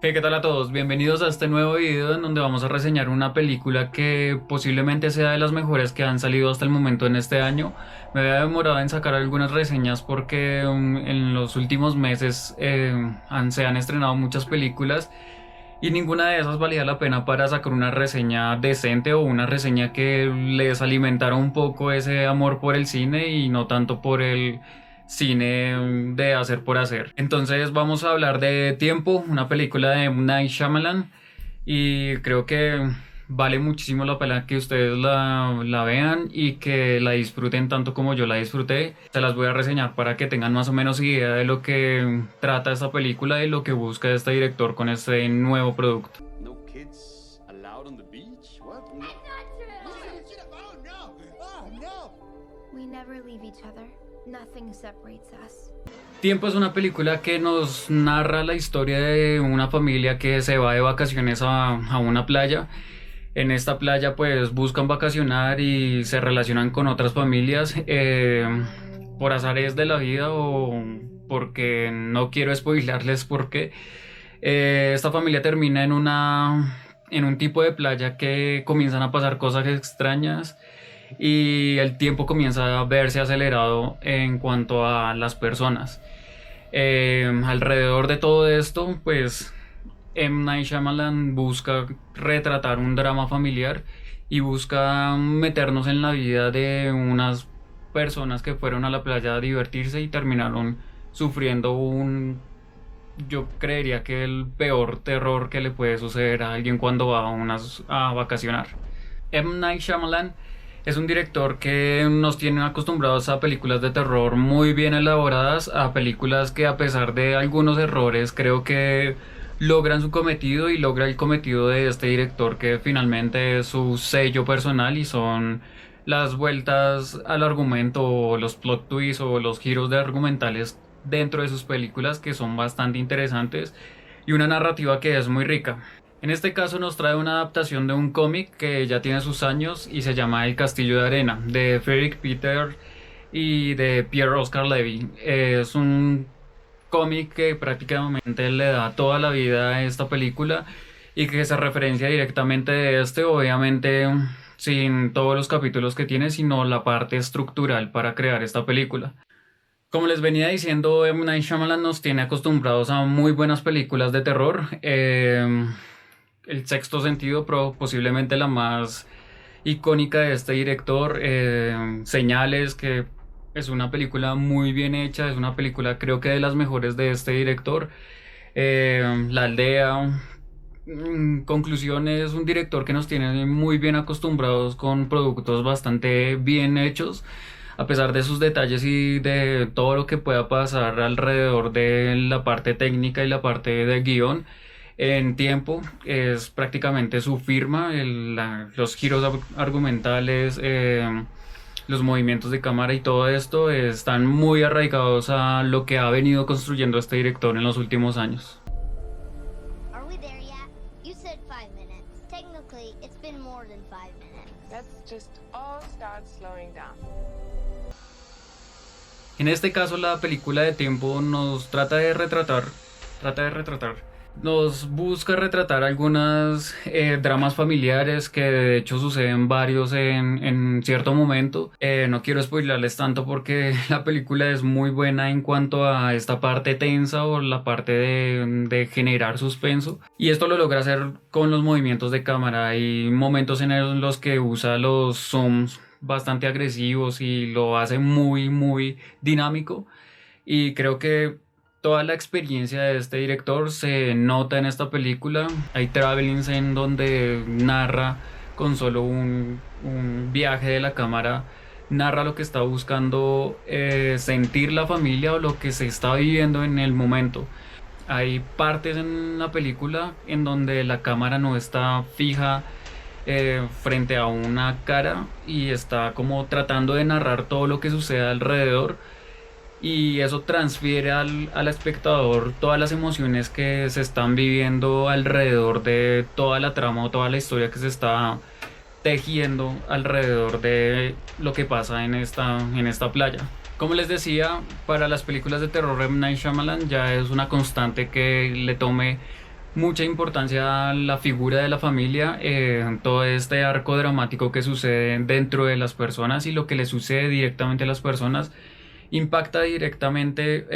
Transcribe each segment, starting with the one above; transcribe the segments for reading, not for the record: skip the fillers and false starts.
Hey, ¿qué tal a todos? Bienvenidos a este nuevo video en donde vamos a reseñar una película que posiblemente sea de las mejores que han salido hasta el momento en este año. Me había demorado en sacar algunas reseñas porque en los últimos meses se han estrenado muchas películas y ninguna de esas valía la pena para sacar una reseña decente o una reseña que les alimentara un poco ese amor por el cine y no tanto por el cine de hacer por hacer. Entonces vamos a hablar de Tiempo, una película de M. Night Shyamalan, y creo que vale muchísimo la pena que ustedes la vean y que la disfruten tanto como yo la disfruté. Se las voy a reseñar para que tengan más o menos idea de lo que trata esta película y lo que busca este director con este nuevo producto. No kids allowed on the beach? What? Oh no! Oh no! We never leave each other. Nothing separates us. Tiempo es una película que nos narra la historia de una familia que se va de vacaciones a una playa. En esta playa pues buscan vacacionar y se relacionan con otras familias por azares de la vida o porque no quiero spoilarles porque esta familia termina en un tipo de playa que comienzan a pasar cosas extrañas y el tiempo comienza a verse acelerado en cuanto a las personas. Alrededor de todo esto, pues M. Night Shyamalan busca retratar un drama familiar y busca meternos en la vida de unas personas que fueron a la playa a divertirse y terminaron sufriendo yo creería que el peor terror que le puede suceder a alguien cuando va a vacacionar. M. Night Shyamalan es un director que nos tiene acostumbrados a películas de terror muy bien elaboradas, a películas que a pesar de algunos errores creo que logran su cometido y logra el cometido de este director que finalmente es su sello personal y son las vueltas al argumento o los plot twists o los giros de argumentales dentro de sus películas que son bastante interesantes y una narrativa que es muy rica. En este caso nos trae una adaptación de un cómic que ya tiene sus años y se llama El Castillo de Arena, de Frederick Peter y de Pierre Oscar Levy. Es un cómic que prácticamente le da toda la vida a esta película y que se referencia directamente de este, obviamente sin todos los capítulos que tiene, sino la parte estructural para crear esta película. Como les venía diciendo, M. Night Shyamalan nos tiene acostumbrados a muy buenas películas de terror. El Sexto Sentido, posiblemente la más icónica de este director. Señales, que es una película muy bien hecha, es una película creo que de las mejores de este director. La Aldea. Conclusión, es un director que nos tiene muy bien acostumbrados con productos bastante bien hechos, a pesar de sus detalles y de todo lo que pueda pasar alrededor de la parte técnica y la parte de guión. En Tiempo es prácticamente su firma, los giros argumentales, los movimientos de cámara y todo esto están muy arraigados a lo que ha venido construyendo este director en los últimos años. Are we there yet? You said 5 minutes. Technically, it's been more than 5 minutes. Let's just all start slowing down. En este caso la película de Tiempo nos nos busca retratar algunas dramas familiares que de hecho suceden varios en cierto momento. No quiero spoilarles tanto porque la película es muy buena en cuanto a esta parte tensa o la parte de generar suspenso. Y esto lo logra hacer con los movimientos de cámara. Hay momentos en los que usa los zooms bastante agresivos y lo hace muy dinámico. Y creo que toda la experiencia de este director se nota en esta película. Hay travelings en donde narra con solo un viaje de la cámara, narra lo que está buscando sentir la familia o lo que se está viviendo en el momento. Hay partes en la película en donde la cámara no está fija frente a una cara y está como tratando de narrar todo lo que sucede alrededor. Y eso transfiere al espectador todas las emociones que se están viviendo alrededor de toda la trama o toda la historia que se está tejiendo alrededor de lo que pasa en esta playa. Como les decía, para las películas de terror M. Night Shyamalan ya es una constante que le tome mucha importancia a la figura de la familia, todo este arco dramático que sucede dentro de las personas y lo que le sucede directamente a las personas impacta directamente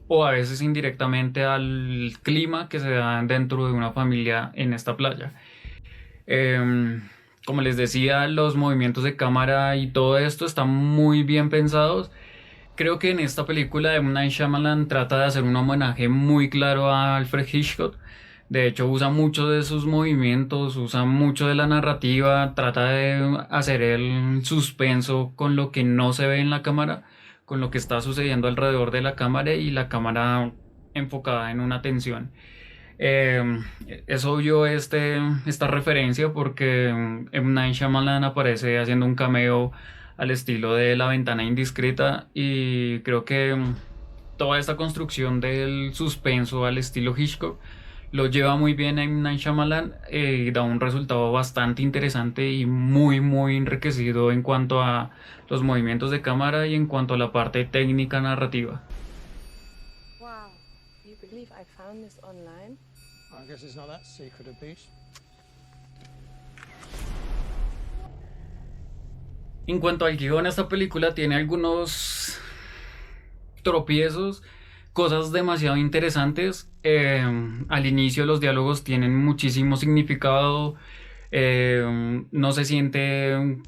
o a veces indirectamente al clima que se da dentro de una familia en esta playa. Como les decía, los movimientos de cámara y todo esto están muy bien pensados. Creo que en esta película M. Night Shyamalan trata de hacer un homenaje muy claro a Alfred Hitchcock. De hecho, usa mucho de sus movimientos, usa mucho de la narrativa, trata de hacer el suspenso con lo que no se ve en la cámara, con lo que está sucediendo alrededor de la cámara y la cámara enfocada en una tensión. Es obvio esta referencia porque M. Night Shyamalan aparece haciendo un cameo al estilo de La ventana indiscreta y creo que toda esta construcción del suspenso al estilo Hitchcock lo lleva muy bien a M. Night Shyamalan y da un resultado bastante interesante y muy enriquecido en cuanto a los movimientos de cámara y en cuanto a la parte técnica narrativa. Wow. You believe I found this online? I guess it's not that secret a beast. En cuanto al guión, esta película tiene algunos tropiezos, cosas demasiado interesantes. Al inicio los diálogos tienen muchísimo significado. No se siente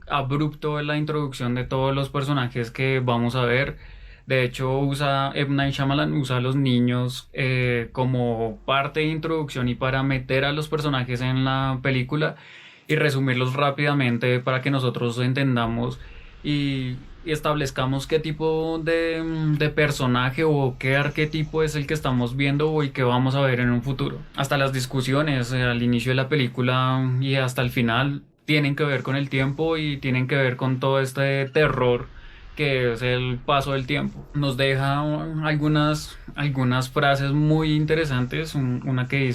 abrupto la introducción de todos los personajes que vamos a ver. De hecho, M. Night Shyamalan usa a los niños como parte de introducción y para meter a los personajes en la película y resumirlos rápidamente para que nosotros entendamos y establezcamos qué tipo de personaje o qué arquetipo es el que estamos viendo y que vamos a ver en un futuro. Hasta las discusiones al inicio de la película y hasta el final tienen que ver con el tiempo y tienen que ver con todo este terror que es el paso del tiempo. Nos deja algunas frases muy interesantes. Una que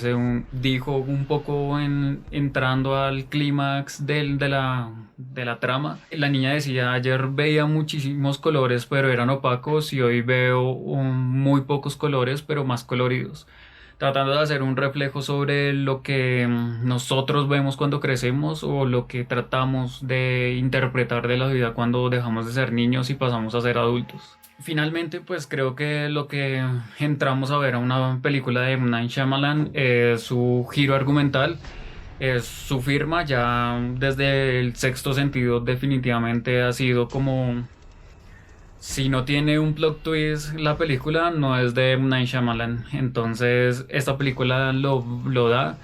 dijo un poco entrando al clímax de la trama. La niña decía: ayer veía muchísimos colores pero eran opacos y hoy veo muy pocos colores pero más coloridos. Tratando de hacer un reflejo sobre lo que nosotros vemos cuando crecemos o lo que tratamos de interpretar de la vida cuando dejamos de ser niños y pasamos a ser adultos. Finalmente, pues creo que lo que entramos a ver a una película de M. Night Shyamalan es su giro argumental, es su firma. Ya desde El sexto sentido definitivamente ha sido como... Si no tiene un plot twist, la película no es de M. Night Shyamalan. Entonces, esta película lo da.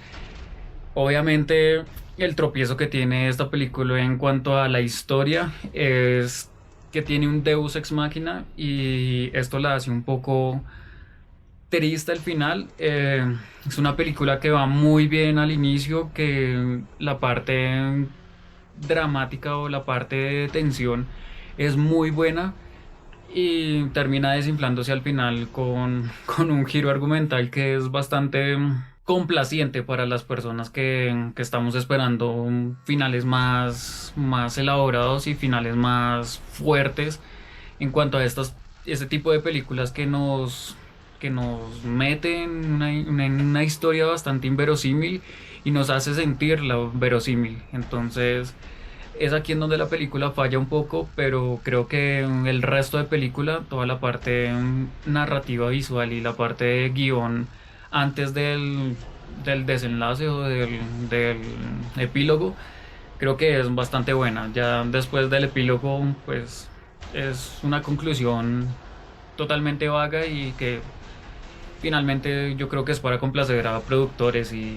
Obviamente, el tropiezo que tiene esta película en cuanto a la historia es que tiene un Deus ex machina y esto la hace un poco triste al final. Es una película que va muy bien al inicio, que la parte dramática o la parte de tensión es muy buena. Y termina desinflándose al final con un giro argumental que es bastante complaciente para las personas que estamos esperando finales más elaborados y finales más fuertes en cuanto a este tipo de películas que nos meten en una historia bastante inverosímil y nos hace sentir la verosímil. Entonces... es aquí en donde la película falla un poco, pero creo que el resto de película, toda la parte narrativa visual y la parte de guión antes del desenlace o del epílogo, creo que es bastante buena. Ya después del epílogo, pues es una conclusión totalmente vaga y que finalmente yo creo que es para complacer a productores y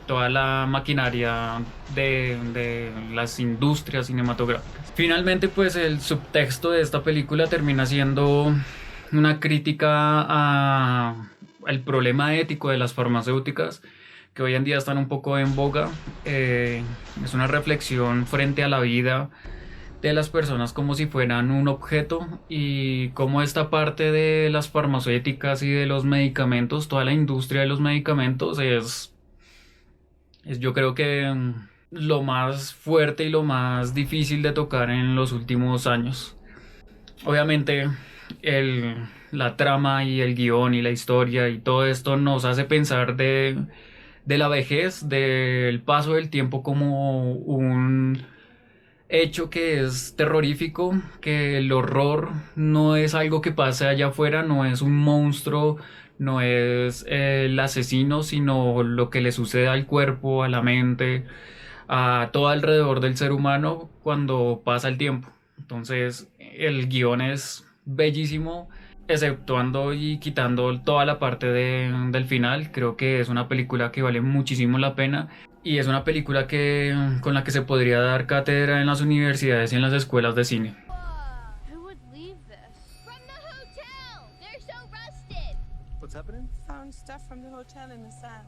toda la maquinaria de las industrias cinematográficas. Finalmente, pues el subtexto de esta película termina siendo una crítica al problema ético de las farmacéuticas que hoy en día están un poco en boga. Es una reflexión frente a la vida de las personas como si fueran un objeto y cómo esta parte de las farmacéuticas y de los medicamentos, toda la industria de los medicamentos es yo creo que lo más fuerte y lo más difícil de tocar en los últimos años. Obviamente la trama y el guión y la historia y todo esto nos hace pensar de la vejez, del paso del tiempo como un hecho que es terrorífico, que el horror no es algo que pase allá afuera, no es un monstruo, no es el asesino, sino lo que le sucede al cuerpo, a la mente, a todo alrededor del ser humano cuando pasa el tiempo. Entonces, el guión es bellísimo, exceptuando y quitando toda la parte del final. Creo que es una película que vale muchísimo la pena y es una película con la que se podría dar cátedra en las universidades y en las escuelas de cine. Who would leave this? From the hotel! They're so rusted! What's happening? Found stuff from the hotel in the sand.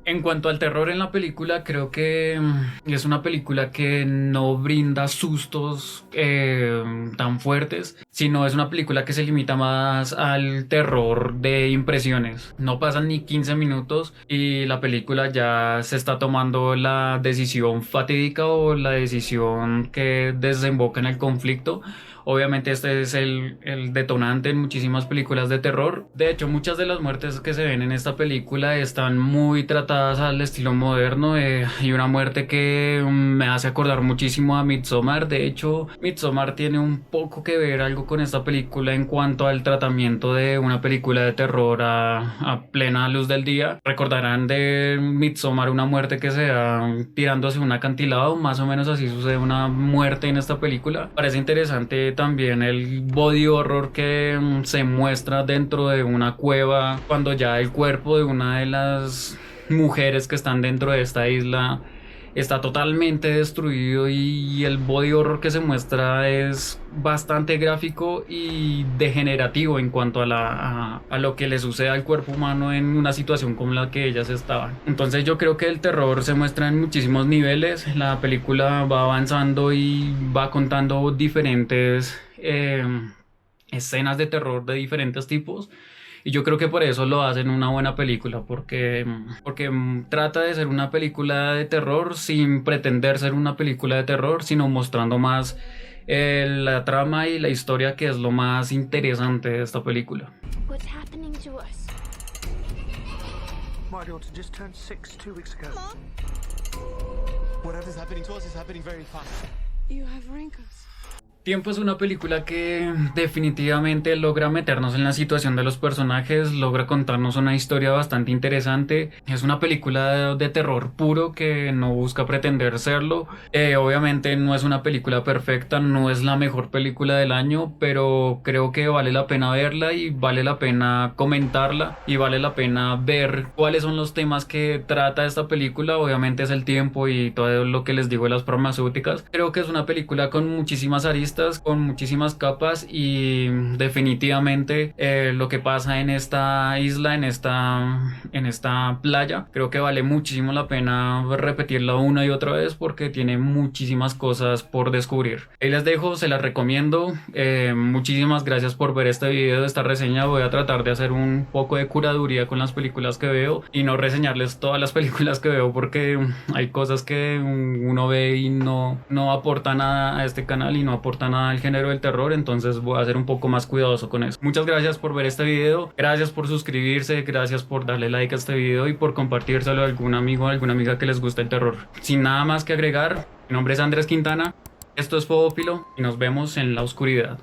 En cuanto al terror en la película, creo que es una película que no brinda sustos tan fuertes, sino es una película que se limita más al terror de impresiones. No pasan ni 15 minutos y la película ya se está tomando la decisión fatídica o la decisión que desemboca en el conflicto. Obviamente este es el detonante en muchísimas películas de terror. De hecho, muchas de las muertes que se ven en esta película están muy tratadas al estilo moderno. Hay una muerte que me hace acordar muchísimo a Midsommar. De hecho, Midsommar tiene un poco que ver algo con esta película en cuanto al tratamiento de una película de terror a plena luz del día. Recordarán de Midsommar una muerte que se da tirando hacia un acantilado. Más o menos así sucede una muerte en esta película. Parece interesante también el body horror que se muestra dentro de una cueva cuando ya el cuerpo de una de las mujeres que están dentro de esta isla está totalmente destruido y el body horror que se muestra es bastante gráfico y degenerativo en cuanto a lo que le sucede al cuerpo humano en una situación como la que ellas estaban. Entonces yo creo que el terror se muestra en muchísimos niveles. La película va avanzando y va contando diferentes escenas de terror de diferentes tipos. Y yo creo que por eso lo hacen una buena película, porque trata de ser una película de terror sin pretender ser una película de terror, sino mostrando más la trama y la historia, que es lo más interesante de esta película. What's happening to us? My daughter just turned 6 2 weeks ago. Whatever's happening to us is happening very fast. You have wrinkles. Tiempo es una película que definitivamente logra meternos en la situación de los personajes, logra contarnos una historia bastante interesante. Es una película de terror puro que no busca pretender serlo. Obviamente no es una película perfecta, no es la mejor película del año, pero creo que vale la pena verla y vale la pena comentarla y vale la pena ver cuáles son los temas que trata esta película. Obviamente es el tiempo y todo lo que les digo de las farmacéuticas. Creo que es una película con muchísimas aristas, con muchísimas capas y definitivamente lo que pasa en esta isla, en esta playa, creo que vale muchísimo la pena repetirla una y otra vez porque tiene muchísimas cosas por descubrir. Ahí les dejo, se las recomiendo. Muchísimas gracias por ver este video, esta reseña. Voy a tratar de hacer un poco de curaduría con las películas que veo y no reseñarles todas las películas que veo porque hay cosas que uno ve y no aporta nada a este canal y no aporta nada al género del terror, entonces voy a ser un poco más cuidadoso con eso. Muchas gracias por ver este video, gracias por suscribirse, gracias por darle like a este video y por compartírselo a algún amigo o alguna amiga que les guste el terror. Sin nada más que agregar, mi nombre es Andrés Quintana, esto es Fobófilo y nos vemos en la oscuridad.